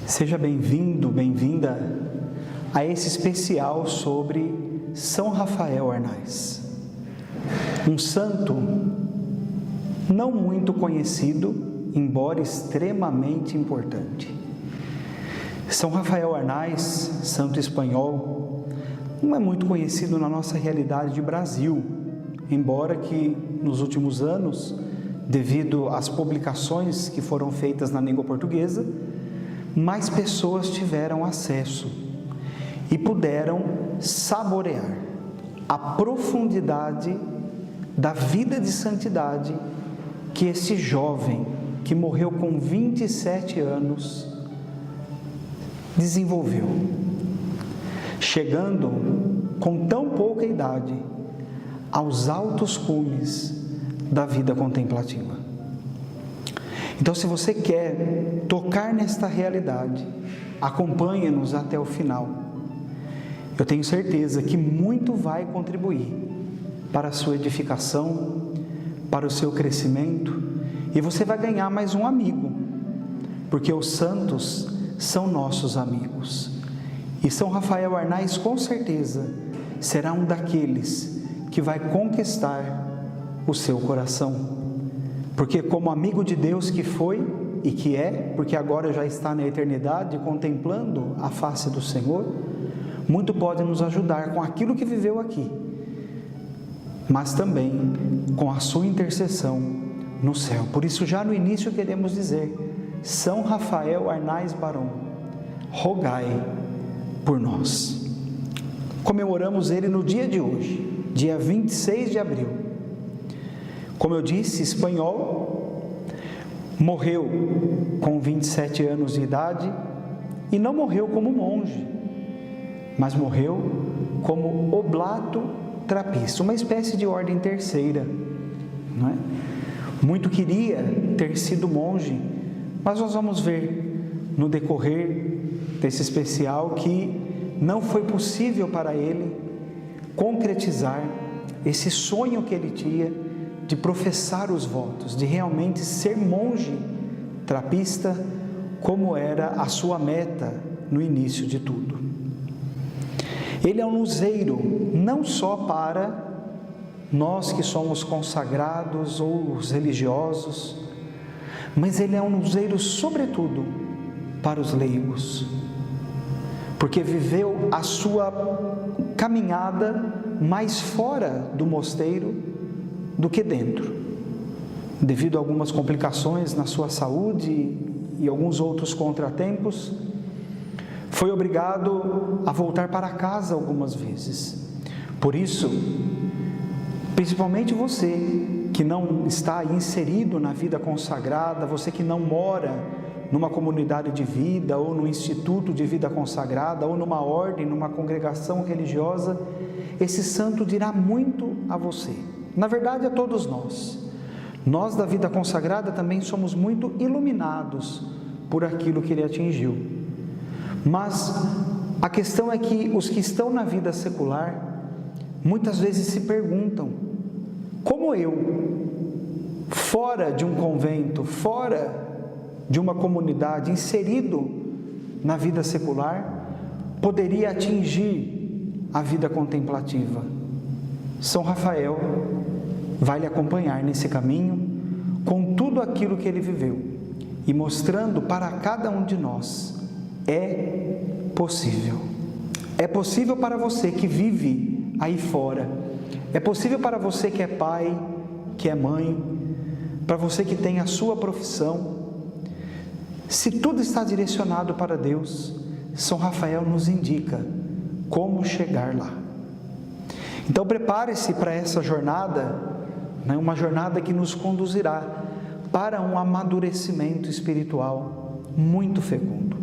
Seja bem-vindo, bem-vinda a esse especial sobre São Rafael Arnais. Um santo não muito conhecido, embora extremamente importante. São Rafael Arnais, santo espanhol, não é muito conhecido na nossa realidade de Brasil, embora que nos últimos anos, devido às publicações que foram feitas na língua portuguesa, mais pessoas tiveram acesso e puderam saborear a profundidade da vida de santidade que esse jovem, que morreu com 27 anos, desenvolveu, chegando com tão pouca idade aos altos cumes da vida contemplativa. Então, se você quer tocar nesta realidade, acompanhe-nos até o final. Eu tenho certeza que muito vai contribuir para a sua edificação, para o seu crescimento, e você vai ganhar mais um amigo, porque os santos são nossos amigos. E São Rafael Arnais, com certeza, será um daqueles que vai conquistar o seu coração. Porque como amigo de Deus que foi e que é, porque agora já está na eternidade contemplando a face do Senhor, muito pode nos ajudar com aquilo que viveu aqui, mas também com a sua intercessão no céu. Por isso, já no início queremos dizer: São Rafael Arnais Barão, rogai por nós. Comemoramos ele no dia de hoje, dia 26 de abril. Como eu disse, espanhol, morreu com 27 anos de idade e não morreu como monge, mas morreu como oblato trapista, uma espécie de ordem terceira, não é? Muito queria ter sido monge, mas nós vamos ver no decorrer desse especial que não foi possível para ele concretizar esse sonho que ele tinha de professar os votos, de realmente ser monge trapista, como era a sua meta no início de tudo. Ele é um luzeiro, não só para nós que somos consagrados ou os religiosos, mas ele é um luzeiro sobretudo para os leigos, porque viveu a sua caminhada mais fora do mosteiro do que dentro, devido a algumas complicações na sua saúde e alguns outros contratempos. Foi obrigado a voltar para casa algumas vezes. Por isso, principalmente você que não está inserido na vida consagrada, você que não mora numa comunidade de vida ou no instituto de vida consagrada ou numa ordem, numa congregação religiosa, esse santo dirá muito a você. Na verdade, a todos nós. Nós da vida consagrada também somos muito iluminados por aquilo que ele atingiu. Mas a questão é que os que estão na vida secular muitas vezes se perguntam: como eu, fora de um convento, fora de uma comunidade, inserido na vida secular, poderia atingir a vida contemplativa? São Rafael vai lhe acompanhar nesse caminho com tudo aquilo que ele viveu e mostrando para cada um de nós: é possível. É possível para você que vive aí fora, é possível para você que é pai, que é mãe, para você que tem a sua profissão. Se tudo está direcionado para Deus, São Rafael nos indica como chegar lá. Então prepare-se para essa jornada, uma jornada que nos conduzirá para um amadurecimento espiritual muito fecundo.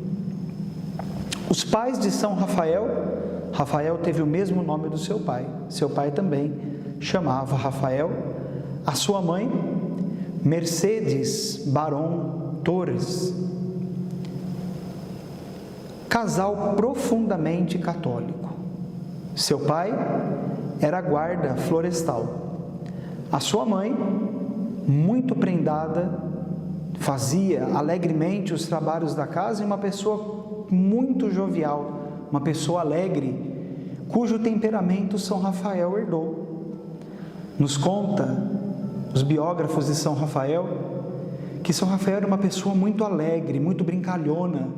Os pais de São Rafael, Rafael teve o mesmo nome do seu pai também chamava Rafael, a sua mãe, Mercedes Barão Torres, casal profundamente católico. Seu pai era guarda florestal. A sua mãe, muito prendada, fazia alegremente os trabalhos da casa, e uma pessoa muito jovial, uma pessoa alegre, cujo temperamento São Rafael herdou. Nos conta os biógrafos de São Rafael que São Rafael era uma pessoa muito alegre, muito brincalhona,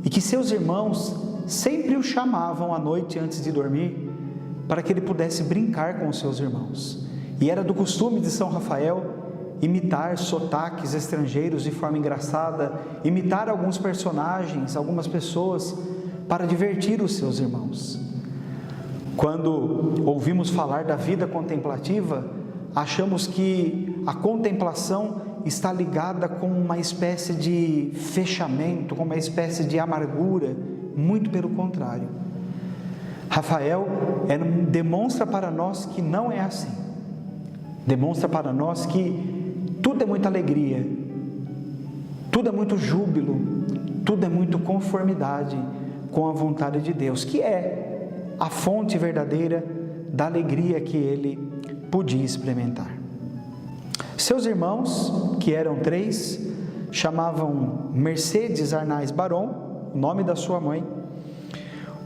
e que seus irmãos sempre o chamavam à noite antes de dormir para que ele pudesse brincar com os seus irmãos. E era do costume de São Rafael imitar sotaques estrangeiros de forma engraçada, imitar alguns personagens, algumas pessoas, para divertir os seus irmãos. Quando ouvimos falar da vida contemplativa, achamos que a contemplação está ligada com uma espécie de fechamento, com uma espécie de amargura. Muito pelo contrário. Rafael demonstra para nós que não é assim. Demonstra para nós que tudo é muita alegria, tudo é muito júbilo, tudo é muito conformidade com a vontade de Deus, que é a fonte verdadeira da alegria que ele podia experimentar. Seus irmãos, que eram 3, chamavam Mercedes Arnaiz Baron, o nome da sua mãe,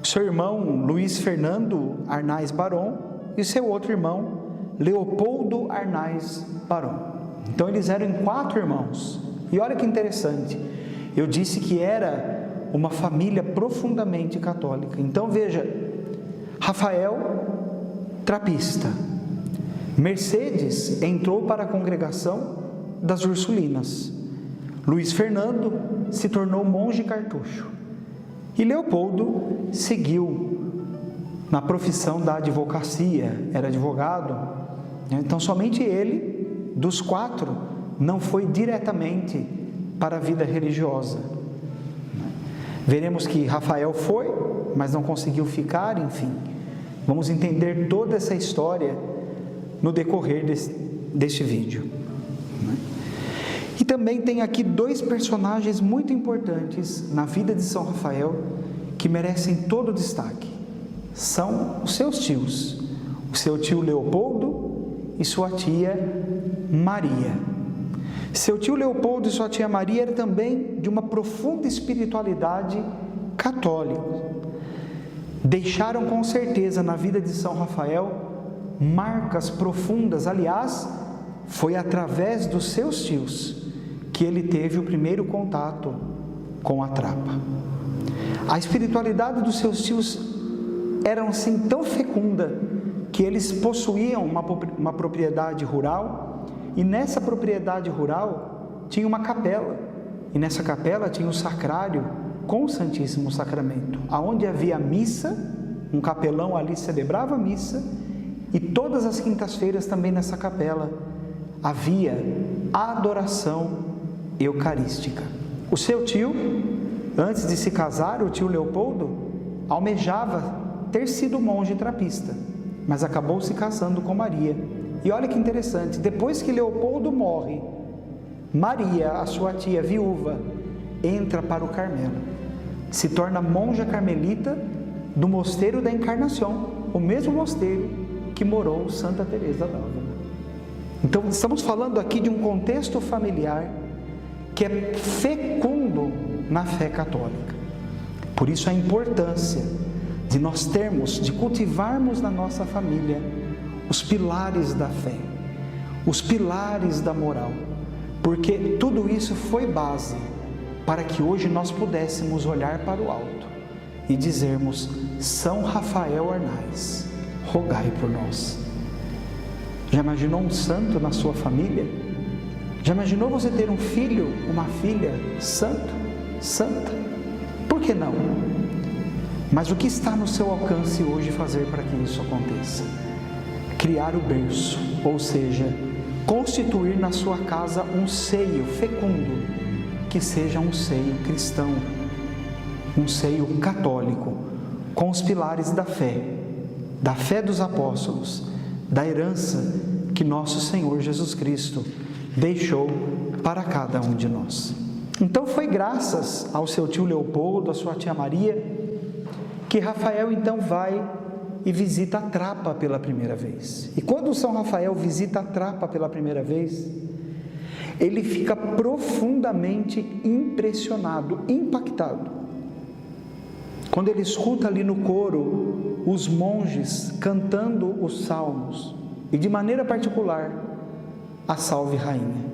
seu irmão Luiz Fernando Arnaiz Baron e seu outro irmão Leopoldo Arnaiz Baron. Então eles eram em 4 irmãos. E olha que interessante, eu disse que era uma família profundamente católica. Então veja, Rafael, trapista. Mercedes entrou para a congregação das Ursulinas. Luiz Fernando se tornou monge cartucho. E Leopoldo seguiu na profissão da advocacia, era advogado. Então somente ele, dos 4, não foi diretamente para a vida religiosa. Veremos que Rafael foi, mas não conseguiu ficar, enfim. Vamos entender toda essa história no decorrer deste vídeo. E também tem aqui 2 personagens muito importantes na vida de São Rafael que merecem todo o destaque. São os seus tios, o seu tio Leopoldo e sua tia Maria. Seu tio Leopoldo e sua tia Maria eram também de uma profunda espiritualidade católica. Deixaram com certeza na vida de São Rafael marcas profundas. Aliás, foi através dos seus tios que ele teve o primeiro contato com a trapa. A espiritualidade dos seus tios era assim tão fecunda que eles possuíam uma propriedade rural, e nessa propriedade rural tinha uma capela, e nessa capela tinha o sacrário com o Santíssimo Sacramento, aonde havia missa, um capelão ali celebrava a missa, e todas as quintas-feiras também nessa capela havia adoração eucarística. O seu tio, antes de se casar, o tio Leopoldo, almejava ter sido monge trapista, mas acabou se casando com Maria. E olha que interessante, depois que Leopoldo morre, Maria, a sua tia viúva, entra para o Carmelo, se torna monja carmelita do Mosteiro da Encarnação, o mesmo mosteiro que morou Santa Teresa d'Ávila. Então estamos falando aqui de um contexto familiar que é fecundo na fé católica. Por isso a importância de nós termos, de cultivarmos na nossa família os pilares da fé, os pilares da moral, porque tudo isso foi base para que hoje nós pudéssemos olhar para o alto e dizermos: São Rafael Arnaiz, rogai por nós. Já imaginou um santo na sua família? Já imaginou você ter um filho, uma filha santo, santa? Por que não? Mas o que está no seu alcance hoje fazer para que isso aconteça? Criar o berço, ou seja, constituir na sua casa um seio fecundo, que seja um seio cristão, um seio católico, com os pilares da fé dos apóstolos, da herança que nosso Senhor Jesus Cristo deixou para cada um de nós. Então foi graças ao seu tio Leopoldo, à sua tia Maria, que Rafael então vai e visita a Trapa pela primeira vez. E quando São Rafael visita a Trapa pela primeira vez, ele fica profundamente impressionado, impactado, quando ele escuta ali no coro os monges cantando os salmos, e de maneira particular, a Salve Rainha.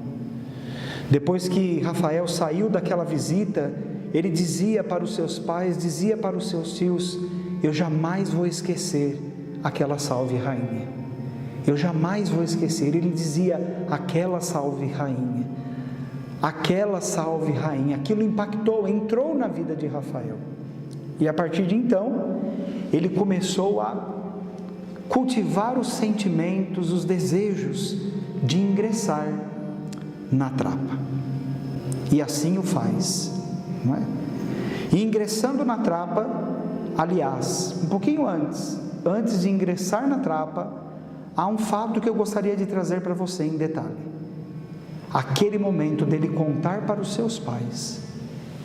Depois que Rafael saiu daquela visita, ele dizia para os seus pais, dizia para os seus tios: eu jamais vou esquecer aquela Salve Rainha. Eu jamais vou esquecer. Ele dizia: aquela Salve Rainha. Aquela Salve Rainha. Aquilo impactou, entrou na vida de Rafael. E a partir de então, ele começou a cultivar os sentimentos, os desejos de ingressar na trapa. E assim o faz, não é? E ingressando na trapa, aliás, um pouquinho antes de ingressar na trapa, há um fato que eu gostaria de trazer para você em detalhe. Aquele momento dele contar para os seus pais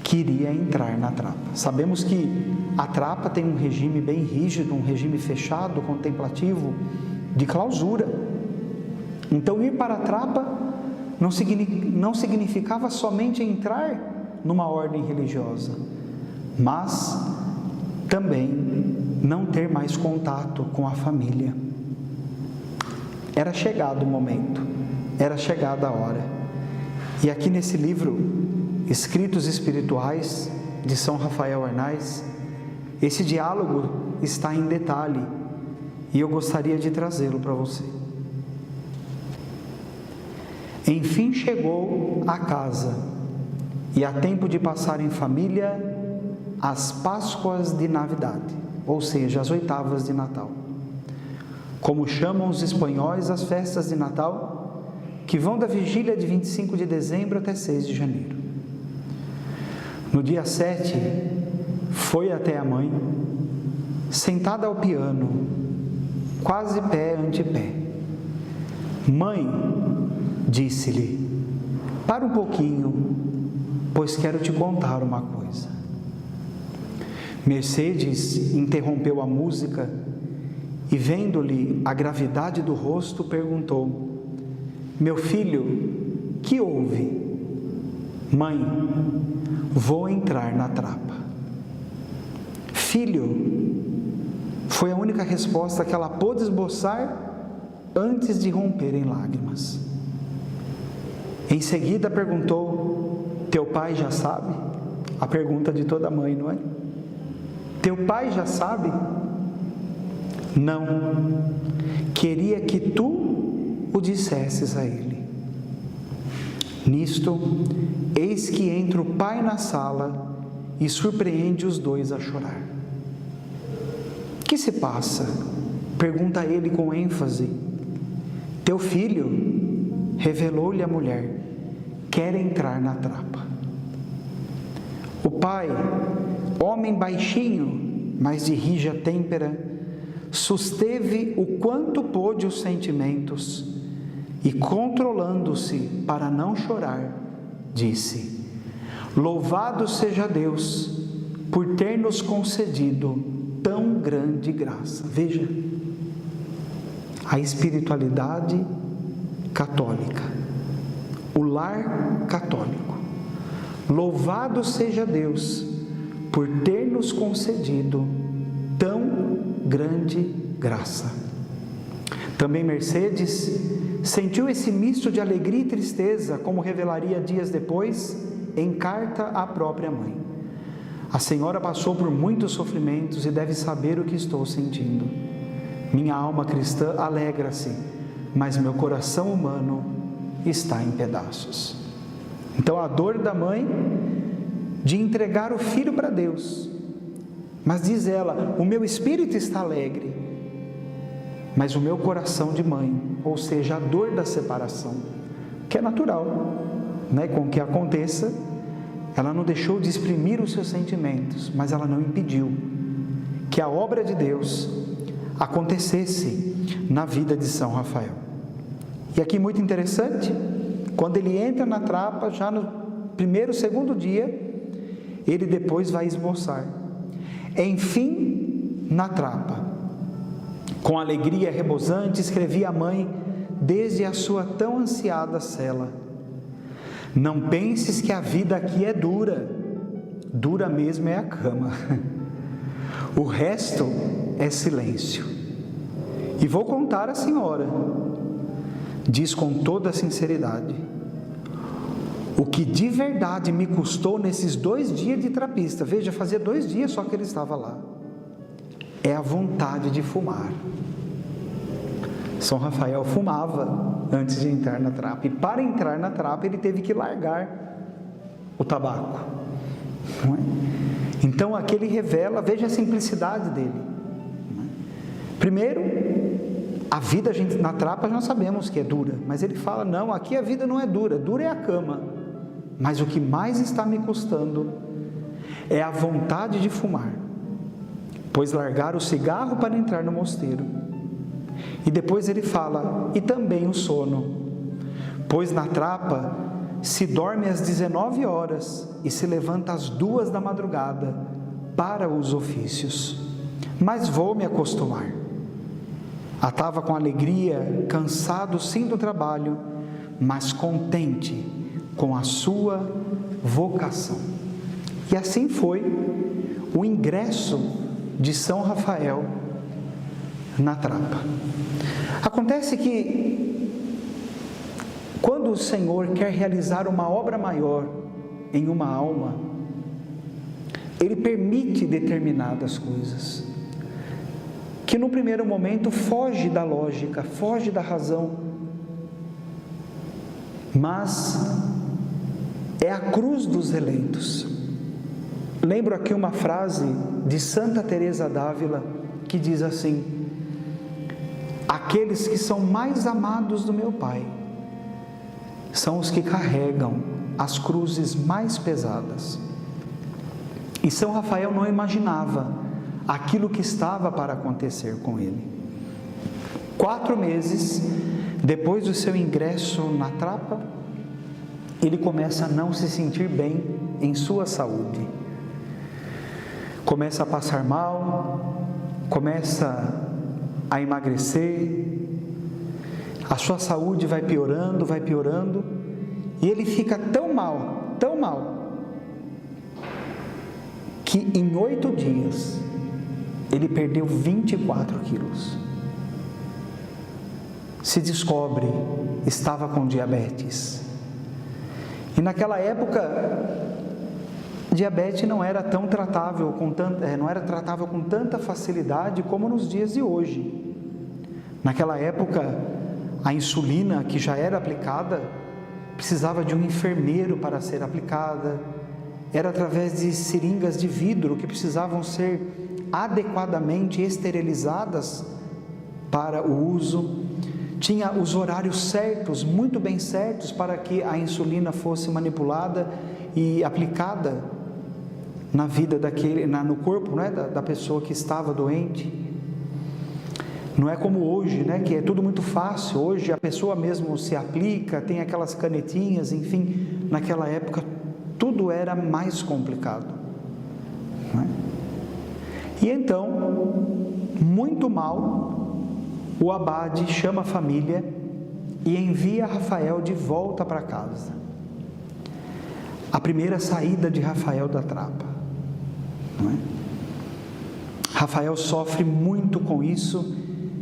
que iria entrar na trapa. Sabemos que a trapa tem um regime bem rígido, um regime fechado, contemplativo, de clausura. Então ir para a trapa não significava somente entrar numa ordem religiosa, mas também não ter mais contato com a família. Era chegado o momento, era chegada a hora. E aqui nesse livro, Escritos Espirituais, de São Rafael Arnaiz, esse diálogo está em detalhe, e eu gostaria de trazê-lo para você. Enfim chegou a casa, e há tempo de passar em família as Páscoas de Navidade, ou seja, as oitavas de Natal. Como chamam os espanhóis as festas de Natal, que vão da vigília de 25 de dezembro até 6 de janeiro. No dia 7, foi até a mãe, sentada ao piano, quase pé ante pé. Mãe, disse-lhe, para um pouquinho, pois quero te contar uma coisa. Mercedes interrompeu a música e, vendo-lhe a gravidade do rosto, perguntou: meu filho, que houve? Mãe, vou entrar na trapa. Filho, foi a única resposta que ela pôde esboçar antes de romper em lágrimas. Em seguida perguntou: teu pai já sabe? A pergunta de toda mãe, não é? Teu pai já sabe? Não, queria que tu o dissesses a ele. Nisto, eis que entra o pai na sala e surpreende os dois a chorar. Que se passa? Pergunta ele com ênfase. Teu filho, revelou-lhe a mulher, quer entrar na trapa. O pai, homem baixinho, mas de rija têmpera, susteve o quanto pôde os sentimentos e, controlando-se para não chorar, disse: louvado seja Deus por ter nos concedido tão grande graça. Veja, a espiritualidade católica, o lar católico. Louvado seja Deus por ter nos concedido tão grande graça. Também Mercedes sentiu esse misto de alegria e tristeza, como revelaria dias depois em carta à própria mãe. A senhora passou por muitos sofrimentos e deve saber o que estou sentindo. Minha alma cristã alegra-se, mas meu coração humano está em pedaços. Então a dor da mãe de entregar o filho para Deus, mas diz ela: o meu espírito está alegre, mas o meu coração de mãe, ou seja, a dor da separação, que é natural, né? Com que aconteça, ela não deixou de exprimir os seus sentimentos, mas ela não impediu que a obra de Deus acontecesse na vida de São Rafael. E aqui muito interessante, quando ele entra na trapa, já no primeiro, segundo dia, ele depois vai esboçar: enfim, na trapa, com alegria rebosante, escrevia a mãe desde a sua tão ansiada cela: Não penses que a vida aqui é dura. Dura mesmo é a cama. O resto é silêncio. E vou contar à senhora, diz com toda a sinceridade, o que de verdade me custou nesses 2 dias de trapista. Veja, fazia 2 dias só que ele estava lá. É a vontade de fumar. São Rafael fumava antes de entrar na trapa. E para entrar na trapa ele teve que largar o tabaco. Não é? Então aqui ele revela, veja a simplicidade dele. Primeiro, a vida na trapa nós sabemos que é dura. Mas ele fala, não, aqui a vida não é dura. Dura é a cama. Mas o que mais está me custando é a vontade de fumar. Pois largar o cigarro para entrar no mosteiro. E depois ele fala, e também o sono. Pois na trapa se dorme às 19 horas e se levanta às 2 da madrugada para os ofícios. Mas vou me acostumar. Atava com alegria, cansado sim do trabalho, mas contente com a sua vocação. E assim foi o ingresso de São Rafael na trapa. Acontece que quando o Senhor quer realizar uma obra maior em uma alma, Ele permite determinadas coisas que no primeiro momento foge da lógica, foge da razão, mas é a cruz dos eleitos. Lembro aqui uma frase de Santa Teresa d'Ávila que diz assim: aqueles que são mais amados do meu Pai são os que carregam as cruzes mais pesadas. E São Rafael não imaginava aquilo que estava para acontecer com ele. 4 meses depois do seu ingresso na trapa, ele começa a não se sentir bem em sua saúde. Começa a passar mal, começa a emagrecer, a sua saúde vai piorando, e ele fica tão mal, que em 8 dias ele perdeu 24 quilos. Se descobre, estava com diabetes. E naquela época, diabetes não era tão tratável, não era tratável com tanta facilidade como nos dias de hoje. Naquela época, a insulina que já era aplicada, precisava de um enfermeiro para ser aplicada, era através de seringas de vidro que precisavam ser adequadamente esterilizadas para o uso. Tinha os horários certos, muito bem certos, para que a insulina fosse manipulada e aplicada na vida no corpo, né, da pessoa que estava doente. Não é como hoje, né, que é tudo muito fácil. Hoje a pessoa mesmo se aplica, tem aquelas canetinhas, enfim. Naquela época tudo era mais complicado, não é? E então, muito mal, o abade chama a família e envia Rafael de volta para casa. A primeira saída de Rafael da trapa, não é? Rafael sofre muito com isso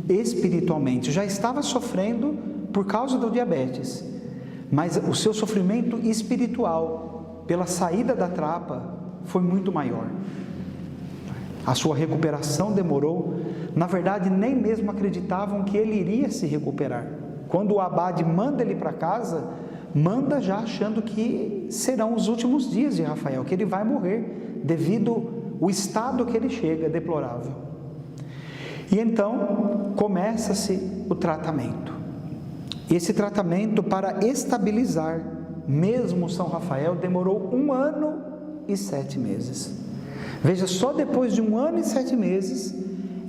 espiritualmente. Já estava sofrendo por causa do diabetes, mas o seu sofrimento espiritual pela saída da trapa foi muito maior. A sua recuperação demorou. Na verdade, nem mesmo acreditavam que ele iria se recuperar. Quando o abade manda ele para casa, manda já achando que serão os últimos dias de Rafael, que ele vai morrer, devido ao estado que ele chega, deplorável. E então, começa-se o tratamento. Esse tratamento para estabilizar, mesmo São Rafael, demorou 1 ano e 7 meses. Veja, só depois de 1 ano e 7 meses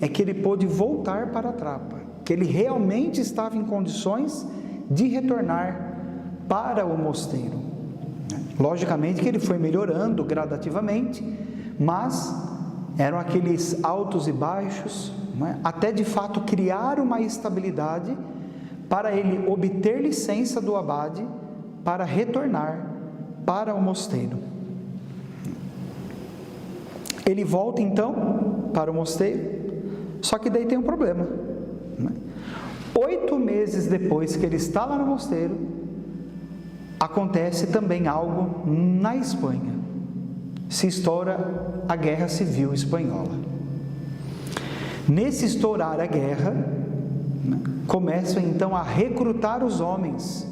é que ele pôde voltar para a trapa, que ele realmente estava em condições de retornar para o mosteiro. Logicamente que ele foi melhorando gradativamente, mas eram aqueles altos e baixos, não é? Até de fato criar uma estabilidade para ele obter licença do abade para retornar para o mosteiro. Ele volta então para o mosteiro, só que daí tem um problema. 8 meses depois que ele está lá no mosteiro, acontece também algo na Espanha. Se estoura a Guerra Civil Espanhola. Nesse estourar a guerra, começam então a recrutar os homens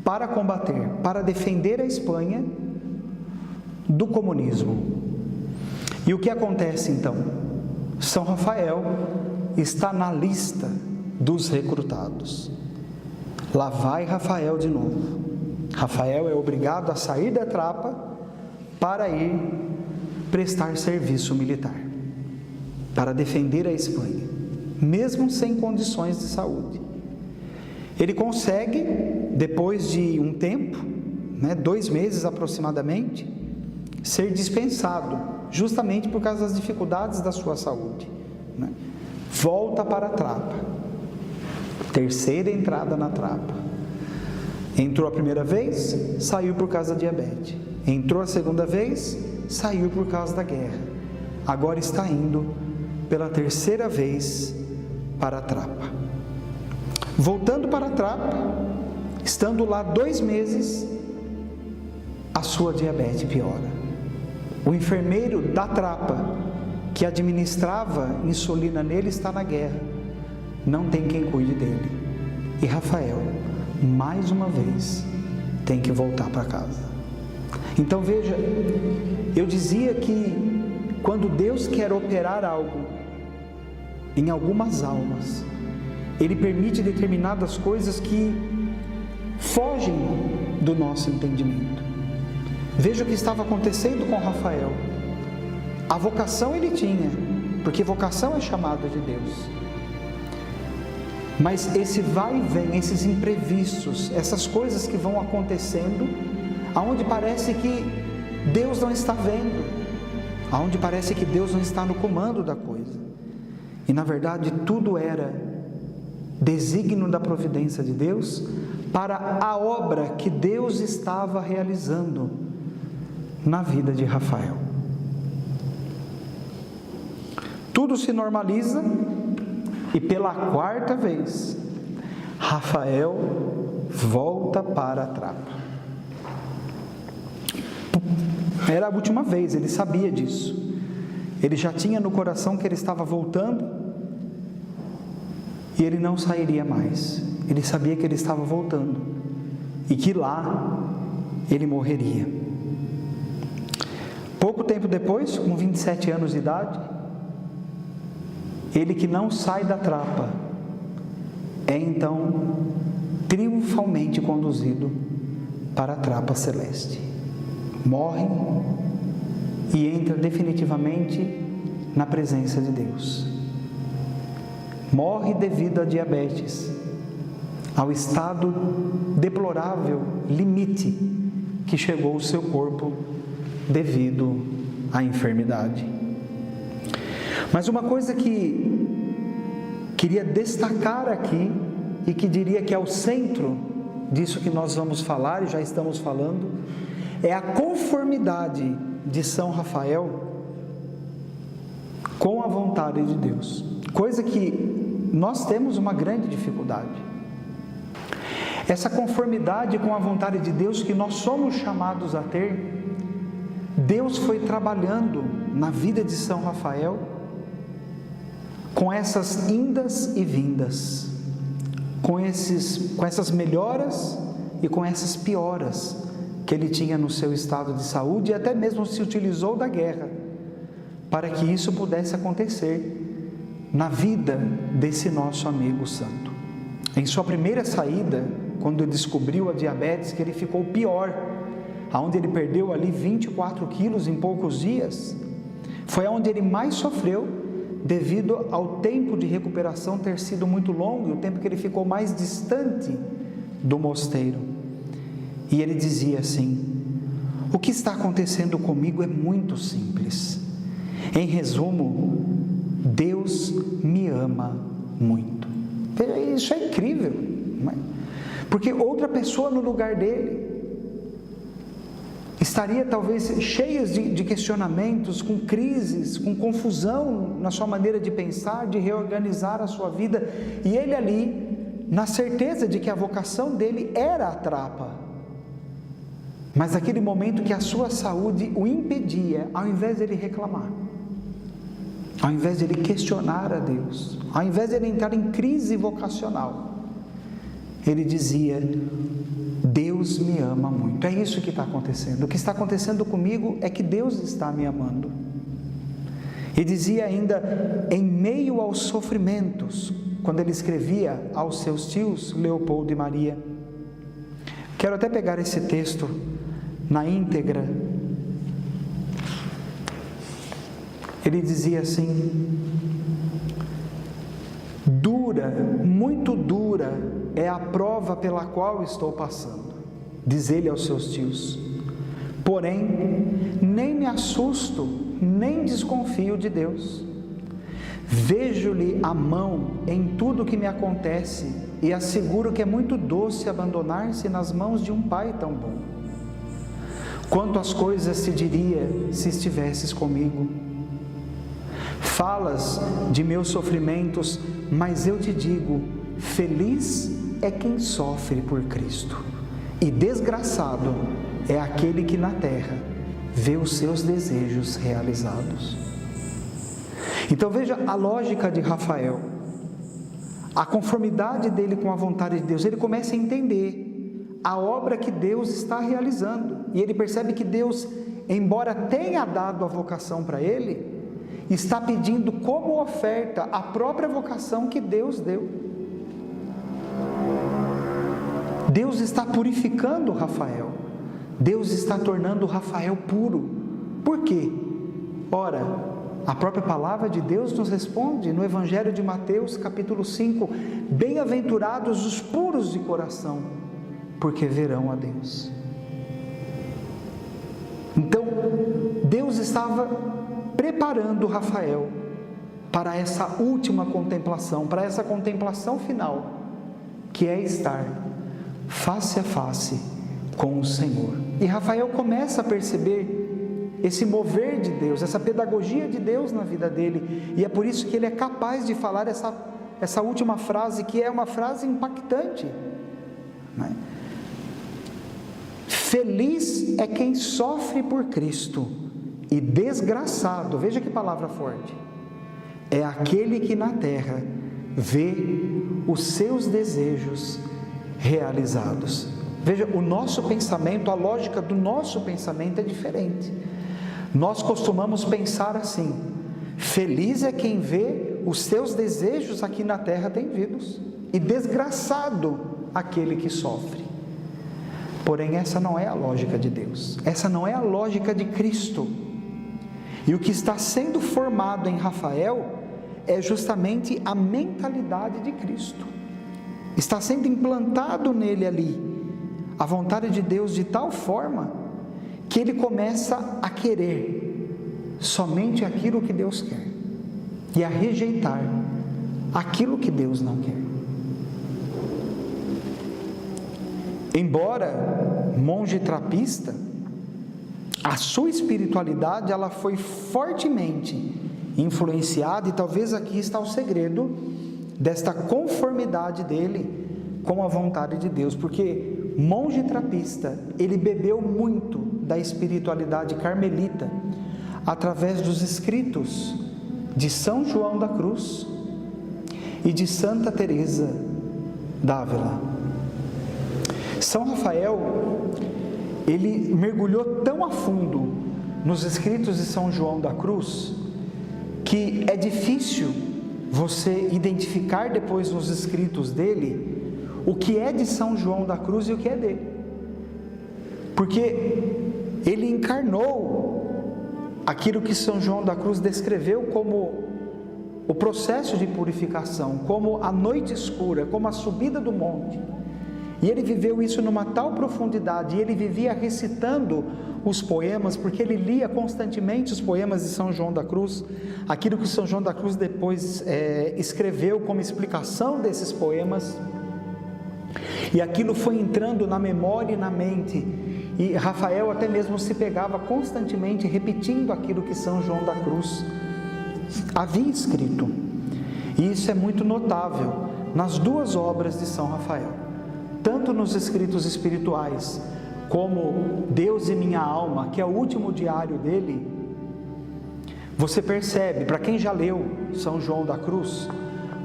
para combater, para defender a Espanha do comunismo. E o que acontece então? São Rafael está na lista dos recrutados. Lá vai Rafael de novo. Rafael é obrigado a sair da trapa para ir prestar serviço militar, para defender a Espanha, mesmo sem condições de saúde. Ele consegue, depois de um tempo, 2 meses aproximadamente, ser dispensado, justamente por causa das dificuldades da sua saúde. Volta para a trapa. Terceira entrada na trapa. Entrou a primeira vez, saiu por causa da diabetes. Entrou a segunda vez, saiu por causa da guerra. Agora está indo pela terceira vez para a trapa. Voltando para a trapa, estando lá 2 meses, a sua diabetes piora. O enfermeiro da trapa, que administrava insulina nele, está na guerra. Não tem quem cuide dele. E Rafael, mais uma vez, tem que voltar para casa. Então veja, eu dizia que quando Deus quer operar algo em algumas almas, Ele permite determinadas coisas que fogem do nosso entendimento. Veja o que estava acontecendo com Rafael. A vocação ele tinha, porque vocação é chamada de Deus. Mas esse vai e vem, esses imprevistos, essas coisas que vão acontecendo, aonde parece que Deus não está vendo, aonde parece que Deus não está no comando da coisa. E na verdade tudo era desígnio da providência de Deus para a obra que Deus estava realizando na vida de Rafael. Tudo se normaliza e pela 4ª vez, Rafael volta para a trapa. Era a última vez, ele sabia disso. Ele já tinha no coração que ele estava voltando e ele não sairia mais. Ele sabia que ele estava voltando e que lá ele morreria. Pouco tempo depois, com 27 anos de idade, ele que não sai da trapa é então triunfalmente conduzido para a trapa celeste. Morre e entra definitivamente na presença de Deus. Morre devido à diabetes, ao estado deplorável, limite que chegou o seu corpo devido à enfermidade. Mas uma coisa que queria destacar aqui e que diria que é o centro disso que nós vamos falar e já estamos falando, é a conformidade de São Rafael com a vontade de Deus. Coisa que nós temos uma grande dificuldade. Essa conformidade com a vontade de Deus que nós somos chamados a ter, Deus foi trabalhando na vida de São Rafael com essas indas e vindas, com essas melhoras e com essas pioras que ele tinha no seu estado de saúde, e até mesmo se utilizou da guerra para que isso pudesse acontecer na vida desse nosso amigo santo. Em sua primeira saída, quando ele descobriu a diabetes, que ele ficou pior, aonde ele perdeu ali 24 quilos em poucos dias, foi onde ele mais sofreu, devido ao tempo de recuperação ter sido muito longo e o tempo que ele ficou mais distante do mosteiro. E ele dizia assim: o que está acontecendo comigo é muito simples. Em resumo, Deus me ama muito. Isso é incrível, não é? Porque outra pessoa no lugar dele estaria talvez cheias de questionamentos, com crises, com confusão na sua maneira de pensar, de reorganizar a sua vida, e ele ali, na certeza de que a vocação dele era a trapa, mas naquele momento que a sua saúde o impedia, ao invés de ele reclamar, ao invés de ele questionar a Deus, ao invés de ele entrar em crise vocacional, ele dizia: Deus me ama muito. É isso que está acontecendo. O que está acontecendo comigo é que Deus está me amando. E dizia ainda, em meio aos sofrimentos, quando ele escrevia aos seus tios, Leopoldo e Maria. Quero até pegar esse texto na íntegra. Ele dizia assim: muito dura é a prova pela qual estou passando, diz ele aos seus tios. Porém, nem me assusto, nem desconfio de Deus. Vejo-lhe a mão em tudo que me acontece e asseguro que é muito doce abandonar-se nas mãos de um Pai tão bom. Quantas coisas te diria se estivesses comigo? Falas de meus sofrimentos, mas eu te digo, feliz é quem sofre por Cristo, e desgraçado é aquele que na terra vê os seus desejos realizados. Então veja a lógica de Rafael, a conformidade dele com a vontade de Deus. Ele começa a entender a obra que Deus está realizando, e ele percebe que Deus, embora tenha dado a vocação para ele, está pedindo como oferta a própria vocação que Deus deu. Deus está purificando Rafael, Deus está tornando Rafael puro. Por quê? Ora, a própria palavra de Deus nos responde no Evangelho de Mateus, capítulo 5, bem-aventurados os puros de coração, porque verão a Deus. Então, Deus estava preparando Rafael para essa última contemplação, para essa contemplação final, que é estar face a face com o Senhor. E Rafael começa a perceber esse mover de Deus, essa pedagogia de Deus na vida dele, e é por isso que ele é capaz de falar essa última frase, que é uma frase impactante, né? Feliz é quem sofre por Cristo, e desgraçado, veja que palavra forte, é aquele que na terra vê os seus desejos realizados. Veja, o nosso pensamento, a lógica do nosso pensamento é diferente. Nós costumamos pensar assim: feliz é quem vê os seus desejos aqui na terra atendidos, e desgraçado aquele que sofre. Porém, essa não é a lógica de Deus, essa não é a lógica de Cristo. E o que está sendo formado em Rafael é justamente a mentalidade de Cristo. Está sendo implantado nele ali a vontade de Deus de tal forma que ele começa a querer somente aquilo que Deus quer e a rejeitar aquilo que Deus não quer. Embora monge trapista, a sua espiritualidade ela foi fortemente influenciada, e talvez aqui está o segredo desta conformidade dele com a vontade de Deus, porque monge trapista, ele bebeu muito da espiritualidade carmelita através dos escritos de São João da Cruz e de Santa Teresa d'Ávila. São Rafael, ele mergulhou tão a fundo nos escritos de São João da Cruz, que é difícil você identificar depois nos escritos dele o que é de São João da Cruz e o que é dele, porque ele encarnou aquilo que São João da Cruz descreveu como o processo de purificação, como a noite escura, como a subida do monte. E ele viveu isso numa tal profundidade, e ele vivia recitando os poemas, porque ele lia constantemente os poemas de São João da Cruz, aquilo que São João da Cruz depois escreveu como explicação desses poemas, e aquilo foi entrando na memória e na mente, E Rafael até mesmo se pegava constantemente repetindo aquilo que São João da Cruz havia escrito. E isso é muito notável nas duas obras de São Rafael, tanto nos escritos espirituais, como Deus e Minha Alma, que é o último diário dele. Você percebe, para quem já leu São João da Cruz,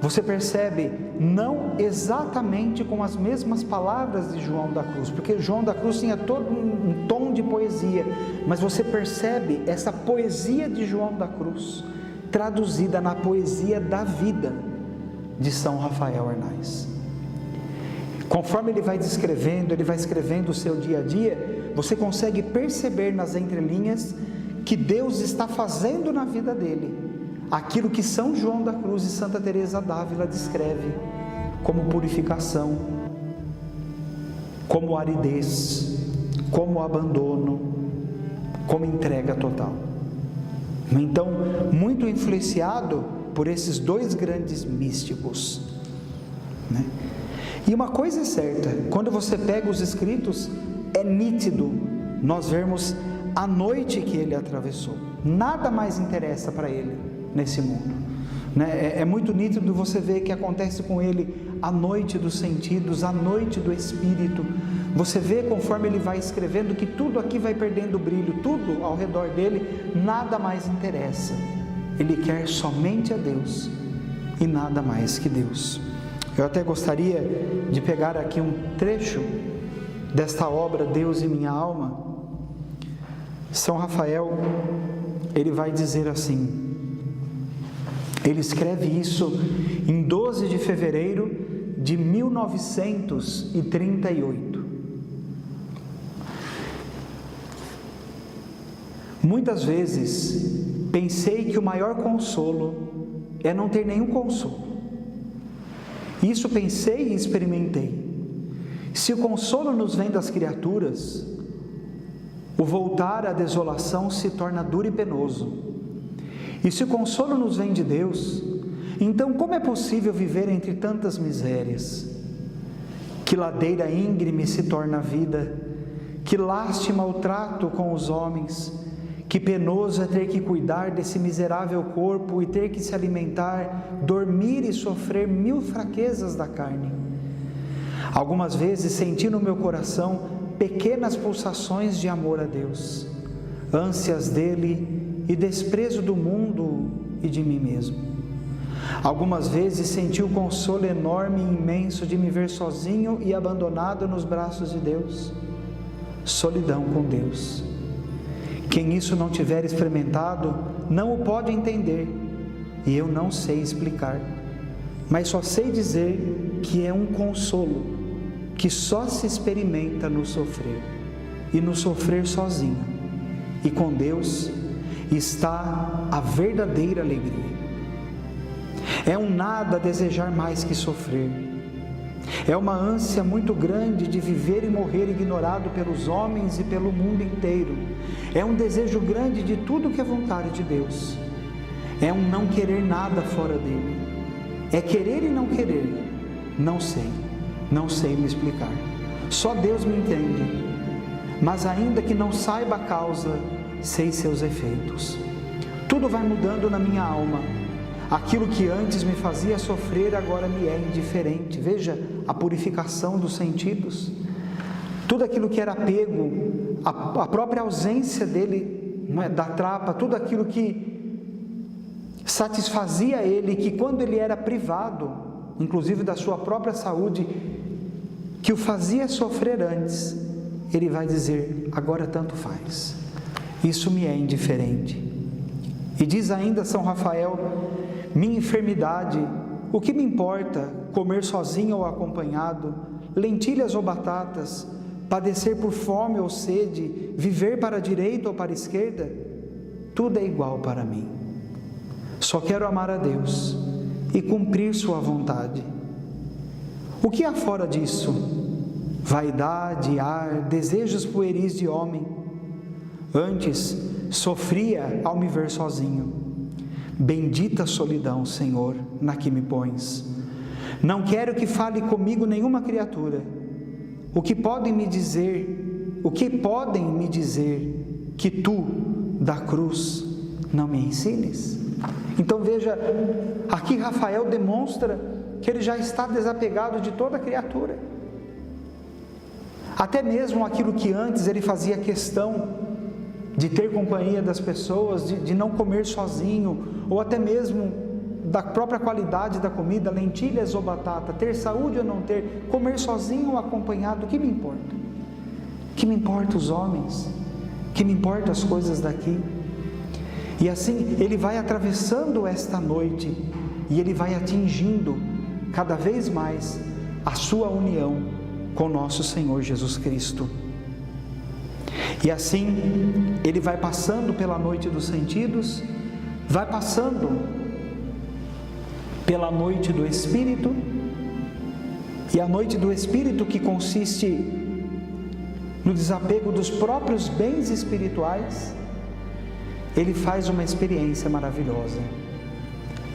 você percebe não exatamente com as mesmas palavras de João da Cruz, porque João da Cruz tinha todo um tom de poesia, mas você percebe essa poesia de João da Cruz traduzida na poesia da vida de São Rafael Arnaiz. Conforme ele vai escrevendo o seu dia a dia, você consegue perceber nas entrelinhas que Deus está fazendo na vida dele aquilo que São João da Cruz e Santa Teresa d'Ávila descreve como purificação, como aridez, como abandono, como entrega total. Então, muito influenciado por esses dois grandes místicos, né? E uma coisa é certa, quando você pega os escritos, é nítido nós vermos a noite que ele atravessou. Nada mais interessa para ele nesse mundo, né? É muito nítido você ver que acontece com ele a noite dos sentidos, a noite do espírito. Você vê conforme ele vai escrevendo que tudo aqui vai perdendo brilho, tudo ao redor dele, nada mais interessa. Ele quer somente a Deus e nada mais que Deus. Eu até gostaria de pegar aqui um trecho desta obra Deus e Minha Alma. São Rafael, ele vai dizer assim, ele escreve isso em 12 de fevereiro de 1938. Muitas vezes pensei que o maior consolo é não ter nenhum consolo. Isso pensei e experimentei. Se o consolo nos vem das criaturas, o voltar à desolação se torna duro e penoso. E se o consolo nos vem de Deus, então como é possível viver entre tantas misérias? Que ladeira íngreme se torna a vida, que lástima o trato com os homens, que penoso é ter que cuidar desse miserável corpo e ter que se alimentar, dormir e sofrer 1000 fraquezas da carne. Algumas vezes senti no meu coração pequenas pulsações de amor a Deus, ânsias dele e desprezo do mundo e de mim mesmo. Algumas vezes senti o consolo enorme e imenso de me ver sozinho e abandonado nos braços de Deus. Solidão com Deus. Quem isso não tiver experimentado, não o pode entender, e eu não sei explicar, mas só sei dizer que é um consolo que só se experimenta no sofrer, e no sofrer sozinho, e com Deus está a verdadeira alegria. É um nada desejar mais que sofrer, é uma ânsia muito grande de viver e morrer ignorado pelos homens e pelo mundo inteiro, é um desejo grande de tudo que é vontade de Deus, é um não querer nada fora dele, é querer e não querer, não sei me explicar, só Deus me entende, mas ainda que não saiba a causa, sei seus efeitos. Tudo vai mudando na minha alma, aquilo que antes me fazia sofrer agora me é indiferente. Veja a purificação dos sentidos, tudo aquilo que era apego, a própria ausência dele, não é, da trapa, tudo aquilo que satisfazia ele, que quando ele era privado, inclusive da sua própria saúde, que o fazia sofrer antes, ele vai dizer, agora tanto faz, isso me é indiferente. E diz ainda São Rafael, minha enfermidade, o que me importa comer sozinho ou acompanhado, lentilhas ou batatas, padecer por fome ou sede, viver para a direita ou para a esquerda, tudo é igual para mim. Só quero amar a Deus e cumprir sua vontade. O que há fora disso? Vaidade, ar, desejos pueris de homem. Antes, sofria ao me ver sozinho. Bendita solidão, Senhor, na que me pões. Não quero que fale comigo nenhuma criatura. O que podem me dizer o que podem me dizer que tu, da cruz, não me ensines? Então veja, aqui Rafael demonstra que ele já está desapegado de toda criatura. Até mesmo aquilo que antes ele fazia questão de ter companhia das pessoas, de não comer sozinho, ou até mesmo da própria qualidade da comida, lentilhas ou batata, ter saúde ou não ter, comer sozinho ou acompanhado, o que me importa? O que me importa os homens? O que me importa as coisas daqui? E assim ele vai atravessando esta noite e ele vai atingindo cada vez mais a sua união com nosso Senhor Jesus Cristo. E assim ele vai passando pela noite dos sentidos, vai passando pela noite do Espírito, e a noite do Espírito que consiste no desapego dos próprios bens espirituais, ele faz uma experiência maravilhosa.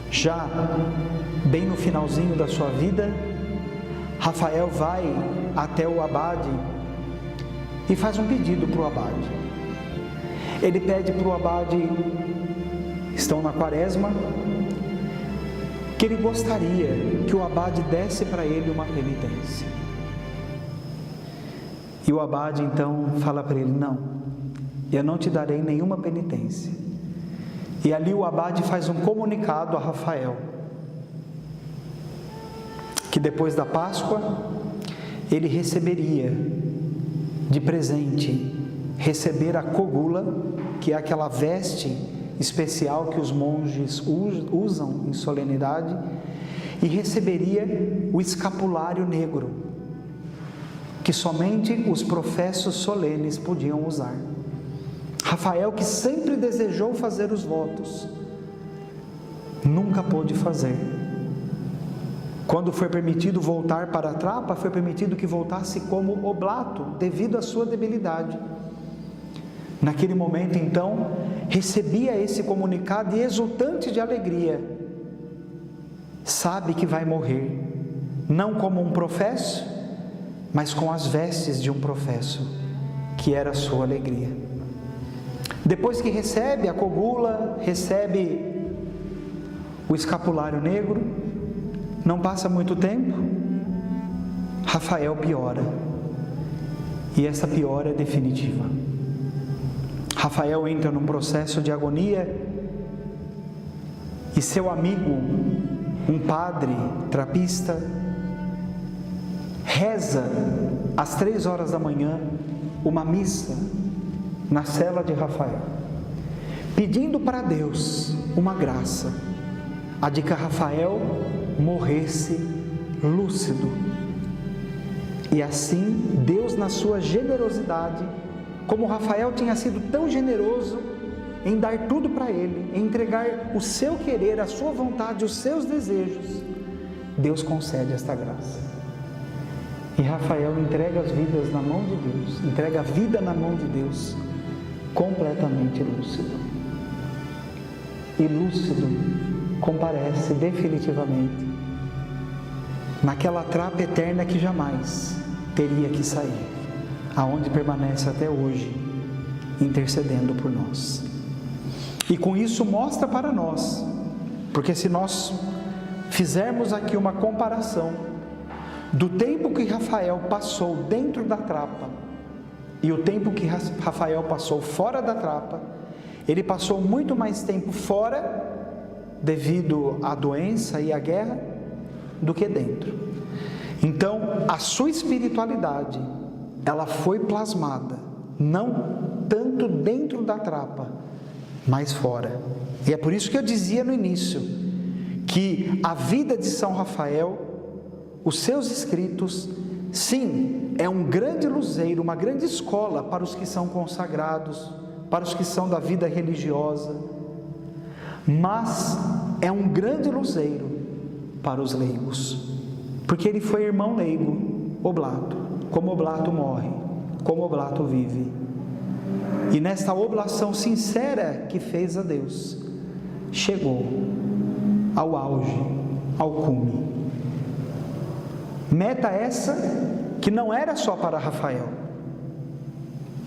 Já bem no finalzinho da sua vida, Rafael vai até o abade e faz um pedido para o abade. Ele pede para o abade, estão na quaresma, que ele gostaria que o abade desse para ele uma penitência. E o abade então fala para ele: não, eu não te darei nenhuma penitência. E ali o abade faz um comunicado a Rafael, que depois da Páscoa ele receberia de presente, receber a cogula, que é aquela veste especial que os monges usam em solenidade, e receberia o escapulário negro, que somente os professos solenes podiam usar. Rafael, que sempre desejou fazer os votos, nunca pôde fazer. Quando foi permitido voltar para a trapa, foi permitido que voltasse como oblato, devido à sua debilidade. Naquele momento, então, recebia esse comunicado e, exultante de alegria, sabe que vai morrer, não como um professo, mas com as vestes de um professo, que era a sua alegria. Depois que recebe a cogula, recebe o escapulário negro, não passa muito tempo, Rafael piora, e essa piora é definitiva. Rafael entra num processo de agonia, e seu amigo, um padre trapista, reza às 3 horas da manhã uma missa na cela de Rafael, pedindo para Deus uma graça, a de que Rafael morresse lúcido. E assim, Deus, na sua generosidade, como Rafael tinha sido tão generoso em dar tudo para ele, em entregar o seu querer, a sua vontade, os seus desejos, Deus concede esta graça. E Rafael entrega as vidas na mão de Deus, entrega a vida na mão de Deus, completamente lúcido. E lúcido comparece definitivamente naquela trapa eterna que jamais teria que sair, aonde permanece até hoje, intercedendo por nós. E com isso mostra para nós, porque se nós fizermos aqui uma comparação do tempo que Rafael passou dentro da trapa e o tempo que Rafael passou fora da trapa, ele passou muito mais tempo fora, devido à doença e à guerra, do que dentro. Então, a sua espiritualidade, ela foi plasmada, não tanto dentro da trapa, mas fora. E é por isso que eu dizia no início, que a vida de São Rafael, os seus escritos, sim, é um grande luzeiro, uma grande escola para os que são consagrados, para os que são da vida religiosa, mas é um grande luzeiro para os leigos, porque ele foi irmão leigo, oblato. Como oblato morre, como oblato vive. E nesta oblação sincera que fez a Deus, chegou ao auge, ao cume. Meta essa que não era só para Rafael,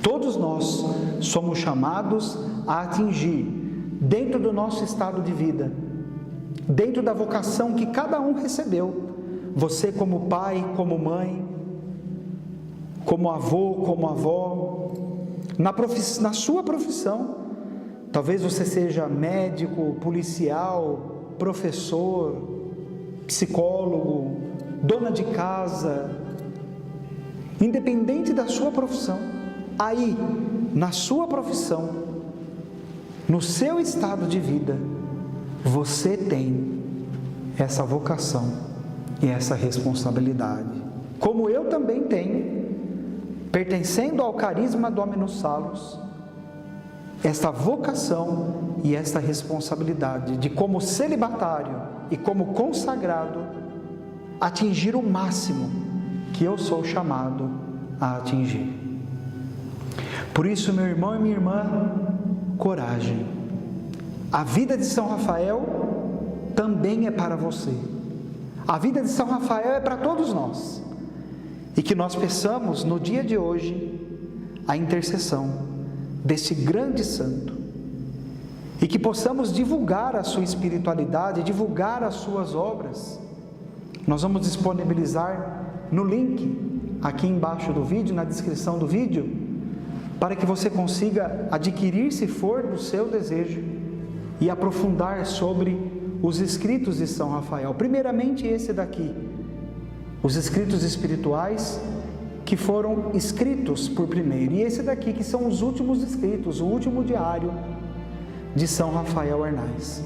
Todos nós somos chamados a atingir, dentro do nosso estado de vida, dentro da vocação que cada um recebeu, você como pai, como mãe, como avô, como avó, na sua profissão, talvez você seja médico, policial, professor, psicólogo, dona de casa, independente da sua profissão, aí, na sua profissão, no seu estado de vida, você tem essa vocação e essa responsabilidade, como eu também tenho, pertencendo ao carisma Dominus Salus, esta vocação e esta responsabilidade de, como celibatário e como consagrado, atingir o máximo que eu sou chamado a atingir. Por isso, meu irmão e minha irmã, coragem. A vida de São Rafael também é para você. A vida de São Rafael é para todos nós. E que nós peçamos no dia de hoje a intercessão desse grande santo. E que possamos divulgar a sua espiritualidade, divulgar as suas obras. Nós vamos disponibilizar no link aqui embaixo do vídeo, na descrição do vídeo, para que você consiga adquirir, se for do seu desejo, e aprofundar sobre os escritos de São Rafael. Primeiramente esse daqui, os escritos espirituais que foram escritos por primeiro, e esse daqui que são os últimos escritos, o último diário de São Rafael Arnaiz.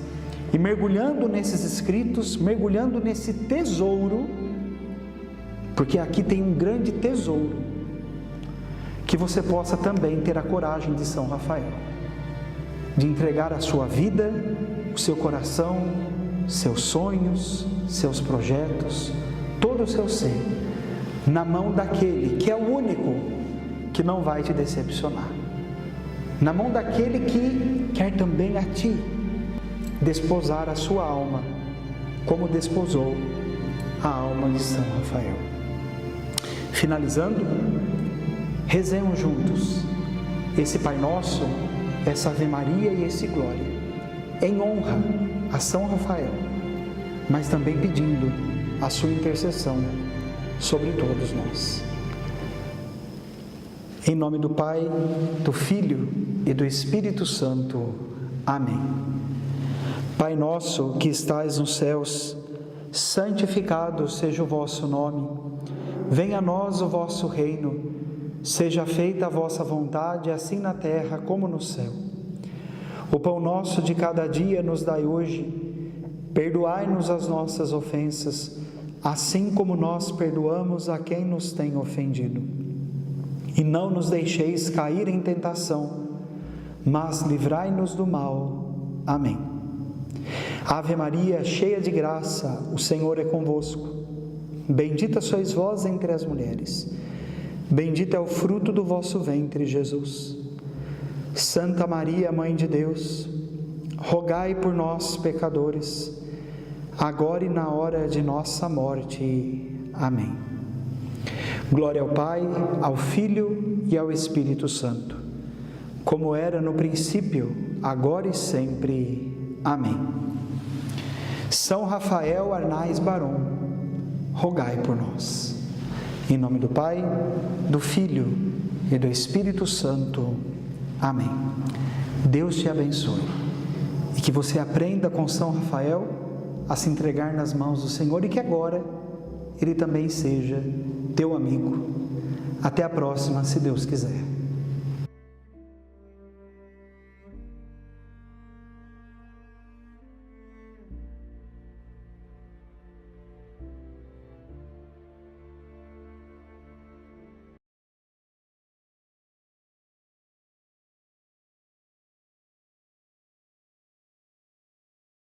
E mergulhando nesses escritos, mergulhando nesse tesouro, porque aqui tem um grande tesouro, que você possa também ter a coragem de São Rafael, de entregar a sua vida, o seu coração, seus sonhos, seus projetos, todo o seu ser, na mão daquele que é o único que não vai te decepcionar, na mão daquele que quer também a ti desposar a sua alma, como desposou a alma de São Rafael. Finalizando, rezemos juntos esse Pai Nosso, essa Ave Maria e esse Glória, em honra a São Rafael, mas também pedindo a sua intercessão sobre todos nós. Em nome do Pai, do Filho e do Espírito Santo. Amém. Pai nosso que estais nos céus, santificado seja o vosso nome. Venha a nós o vosso reino. Seja feita a vossa vontade, assim na terra como no céu. O pão nosso de cada dia nos dai hoje. Perdoai-nos as nossas ofensas, assim como nós perdoamos a quem nos tem ofendido. E não nos deixeis cair em tentação, mas livrai-nos do mal. Amém. Ave Maria, cheia de graça, o Senhor é convosco. Bendita sois vós entre as mulheres. Bendito é o fruto do vosso ventre, Jesus. Santa Maria, Mãe de Deus, rogai por nós, pecadores, agora e na hora de nossa morte. Amém. Glória ao Pai, ao Filho e ao Espírito Santo, como era no princípio, agora e sempre. Amém. São Rafael Arnaiz Barão, rogai por nós. Em nome do Pai, do Filho e do Espírito Santo. Amém. Deus te abençoe e que você aprenda com São Rafael a se entregar nas mãos do Senhor e que agora ele também seja teu amigo. Até a próxima, se Deus quiser.